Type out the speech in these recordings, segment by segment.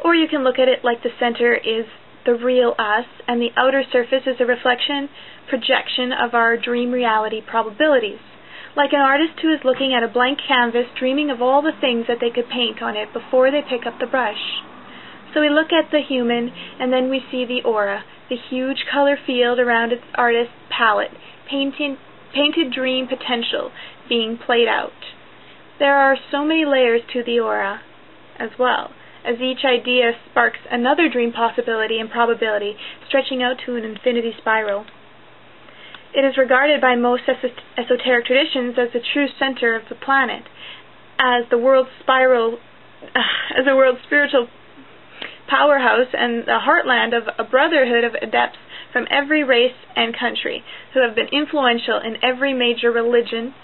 Or you can look at it like the center is the real us, and the outer surface is a reflection, projection of our dream reality probabilities. Like an artist who is looking at a blank canvas, dreaming of all the things that they could paint on it before they pick up the brush. So we look at the human, and then we see the aura, the huge color field around its artist's palette, painted dream potential being played out. There are so many layers to the aura as well, as each idea sparks another dream possibility and probability, stretching out to an infinity spiral. It is regarded by most esoteric traditions as the true center of the planet, as the world's spiritual powerhouse and the heartland of a brotherhood of adepts from every race and country who have been influential in every major religion,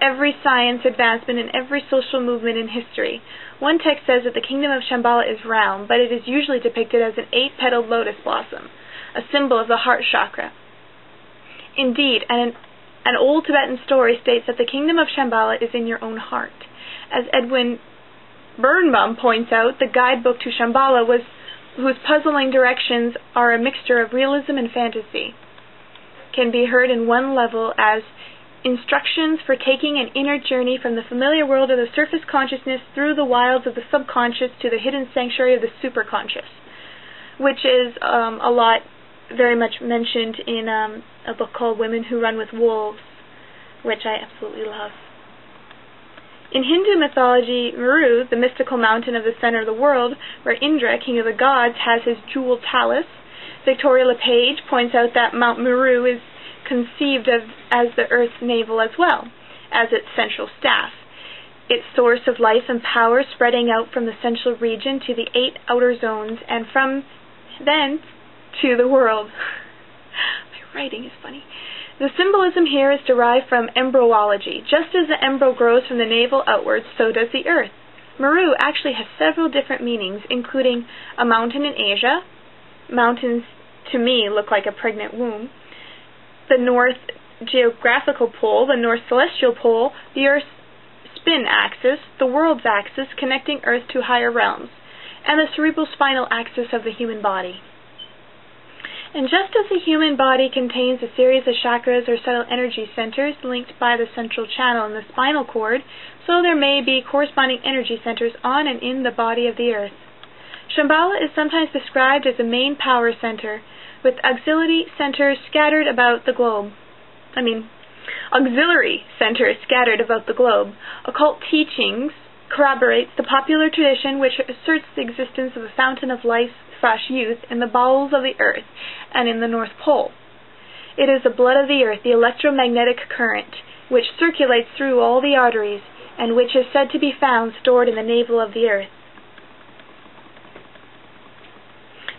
every science advancement, and every social movement in history. One text says that the kingdom of Shambhala is round, but it is usually depicted as an 8-petaled lotus blossom, a symbol of the heart chakra. Indeed, an old Tibetan story states that the kingdom of Shambhala is in your own heart. As Edwin Birnbaum points out, the guidebook to Shambhala, whose puzzling directions are a mixture of realism and fantasy, can be heard in one level as instructions for taking an inner journey from the familiar world of the surface consciousness through the wilds of the subconscious to the hidden sanctuary of the superconscious, which is a lot very much mentioned in a book called Women Who Run with Wolves, which I absolutely love. In Hindu mythology, Meru, the mystical mountain of the center of the world, where Indra, king of the gods, has his jeweled palace, Victoria LePage points out that Mount Meru is conceived of as the earth's navel as well, as its central staff, its source of life and power spreading out from the central region to the 8 outer zones, and from thence to the world. My writing is funny. The symbolism here is derived from embryology. Just as the embryo grows from the navel outwards, so does the earth. Meru actually has several different meanings, including a mountain in Asia. Mountains, to me, look like a pregnant womb. The north geographical pole, the north celestial pole, the earth's spin axis, the world's axis, connecting earth to higher realms, and the cerebral spinal axis of the human body. And just as the human body contains a series of chakras or subtle energy centers linked by the central channel in the spinal cord, so there may be corresponding energy centers on and in the body of the earth. Shambhala is sometimes described as a main power center, with auxiliary centers scattered about the globe. Occult teachings corroborates the popular tradition which asserts the existence of a fountain of life/youth in the bowels of the earth and in the North Pole. It is the blood of the earth, the electromagnetic current, which circulates through all the arteries, and which is said to be found stored in the navel of the earth.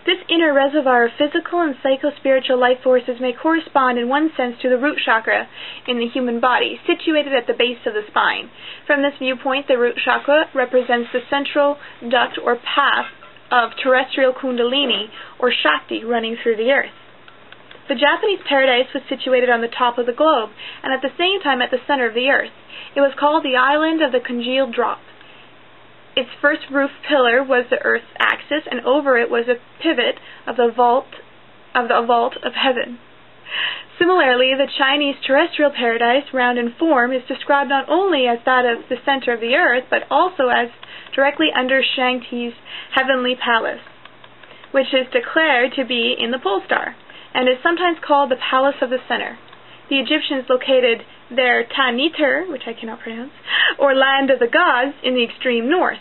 This inner reservoir of physical and psycho-spiritual life forces may correspond in one sense to the root chakra in the human body, situated at the base of the spine. From this viewpoint, the root chakra represents the central duct or path of terrestrial kundalini, or Shakti, running through the earth. The Japanese paradise was situated on the top of the globe, and at the same time at the center of the earth. It was called the Island of the Congealed Drop. Its first roof pillar was the earth's axis, and over it was a pivot of the vault of heaven. Similarly, the Chinese terrestrial paradise, round in form, is described not only as that of the center of the earth, but also as directly under Shangti's heavenly palace, which is declared to be in the pole star, and is sometimes called the Palace of the Center. The Egyptians located their Taniter, which I cannot pronounce, or land of the gods, in the extreme north.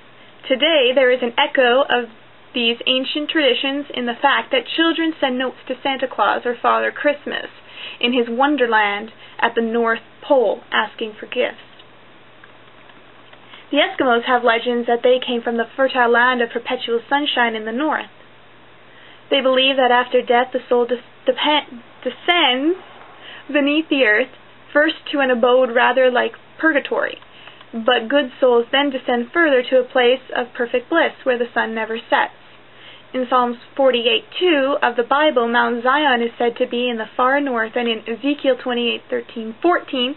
Today, there is an echo of these ancient traditions in the fact that children send notes to Santa Claus or Father Christmas in his wonderland at the North Pole asking for gifts. The Eskimos have legends that they came from the fertile land of perpetual sunshine in the north. They believe that after death the soul descends beneath the earth, first to an abode rather like purgatory, but good souls then descend further to a place of perfect bliss where the sun never sets. In Psalms 48:2 of the Bible, Mount Zion is said to be in the far north, and in Ezekiel 28:13-14,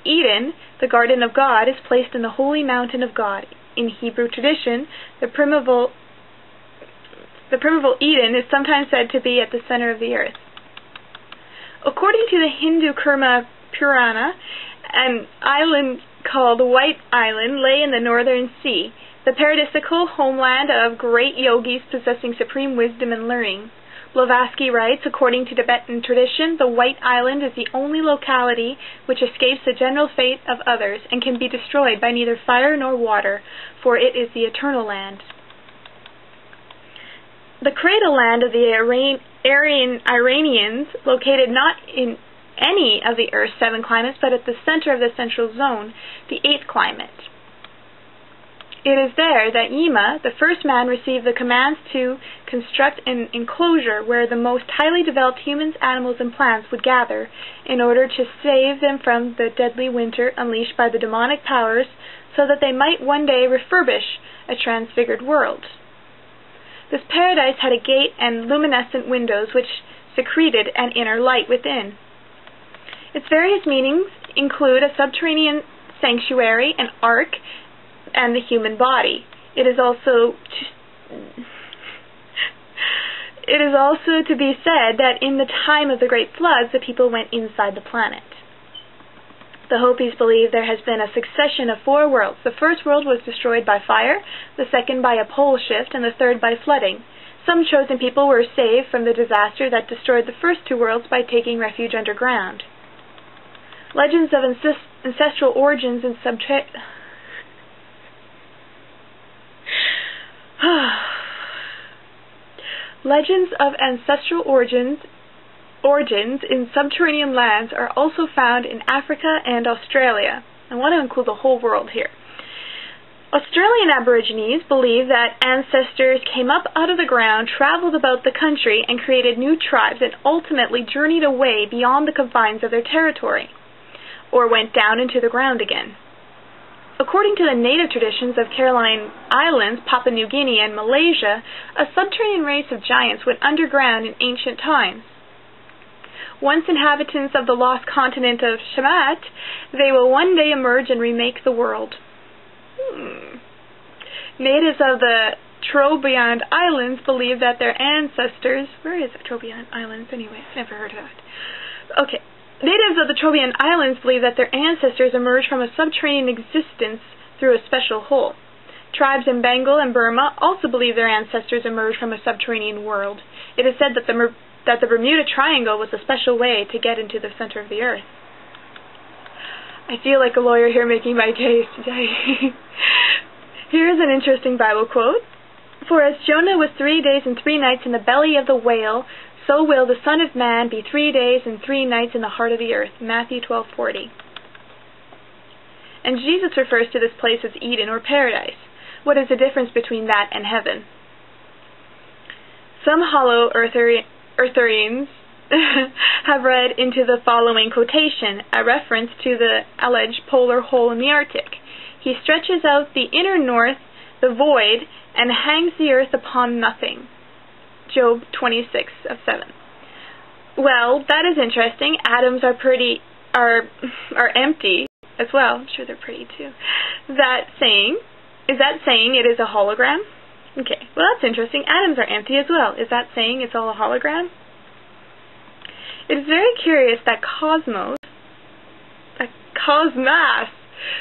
Eden, the garden of God, is placed in the holy mountain of God. In Hebrew tradition, the primeval the primeval Eden is sometimes said to be at the center of the earth. According to the Hindu Kurma Purana, an island called White Island lay in the northern sea, the paradisical homeland of great yogis possessing supreme wisdom and learning. Blavatsky writes, according to Tibetan tradition, the White Island is the only locality which escapes the general fate of others and can be destroyed by neither fire nor water, for it is the eternal land. The cradle land of the Iranians, located not in any of the Earth's 7 climates, but at the center of the central zone, the 8th climate. It is there that Yima, the first man, received the commands to construct an enclosure where the most highly developed humans, animals, and plants would gather in order to save them from the deadly winter unleashed by the demonic powers, so that they might one day refurbish a transfigured world. This paradise had a gate and luminescent windows which secreted an inner light within. Its various meanings include a subterranean sanctuary, an ark, and the human body. It is also to be said that in the time of the great floods, the people went inside the planet. The Hopis believe there has been a succession of 4 worlds. The first world was destroyed by fire, the second by a pole shift, and the third by flooding. Some chosen people were saved from the disaster that destroyed the first 2 worlds by taking refuge underground. Legends of ancestral origins and Legends of ancestral origins in subterranean lands are also found in Africa and Australia. I want to include the whole world here. Australian Aborigines believe that ancestors came up out of the ground, traveled about the country, and created new tribes, and ultimately journeyed away beyond the confines of their territory, or went down into the ground again. According to the native traditions of Caroline Islands, Papua New Guinea, and Malaysia, a subterranean race of giants went underground in ancient times. Once inhabitants of the lost continent of Shamat, they will one day emerge and remake the world. Natives of the Trobriand Islands believe that their ancestors... Where is the Trobriand Islands anyway? I've never heard of that. Okay. Natives of the Trobriand Islands believe that their ancestors emerged from a subterranean existence through a special hole. Tribes in Bengal and Burma also believe their ancestors emerged from a subterranean world. It is said that the Bermuda Triangle was a special way to get into the center of the earth. I feel like a lawyer here making my case today. Here's an interesting Bible quote. For as Jonah was 3 days and 3 nights in the belly of the whale, so will the Son of Man be 3 days and 3 nights in the heart of the earth. Matthew 12:40. And Jesus refers to this place as Eden or paradise. What is the difference between that and heaven? Some hollow eartherians have read into the following quotation a reference to the alleged polar hole in the Arctic. He stretches out the inner north, the void, and hangs the earth upon nothing. Job 26:7. Well, that is interesting. Atoms are empty as well. I'm sure they're pretty too. Is that saying it is a hologram? Okay, well that's interesting. Atoms are empty as well. Is that saying it's all a hologram? It is very curious that Cosmas,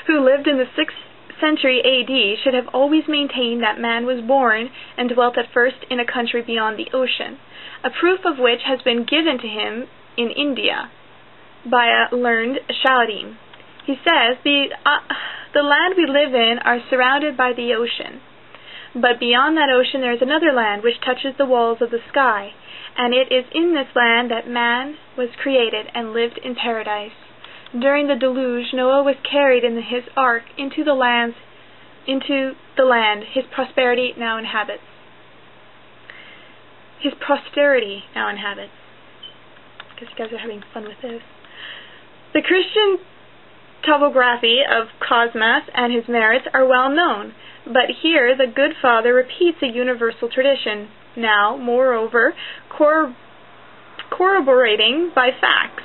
who lived in the 6th century AD, should have always maintained that man was born and dwelt at first in a country beyond the ocean, a proof of which has been given to him in India by a learned Chaldean. He says, the land we live in are surrounded by the ocean, but beyond that ocean there is another land which touches the walls of the sky, and it is in this land that man was created and lived in paradise. During the deluge, Noah was carried in his ark into the land his posterity now inhabits. Because you guys are having fun with this. The Christian topography of Cosmas and his merits are well known, but here the good Father repeats a universal tradition, now, moreover, corroborating by facts.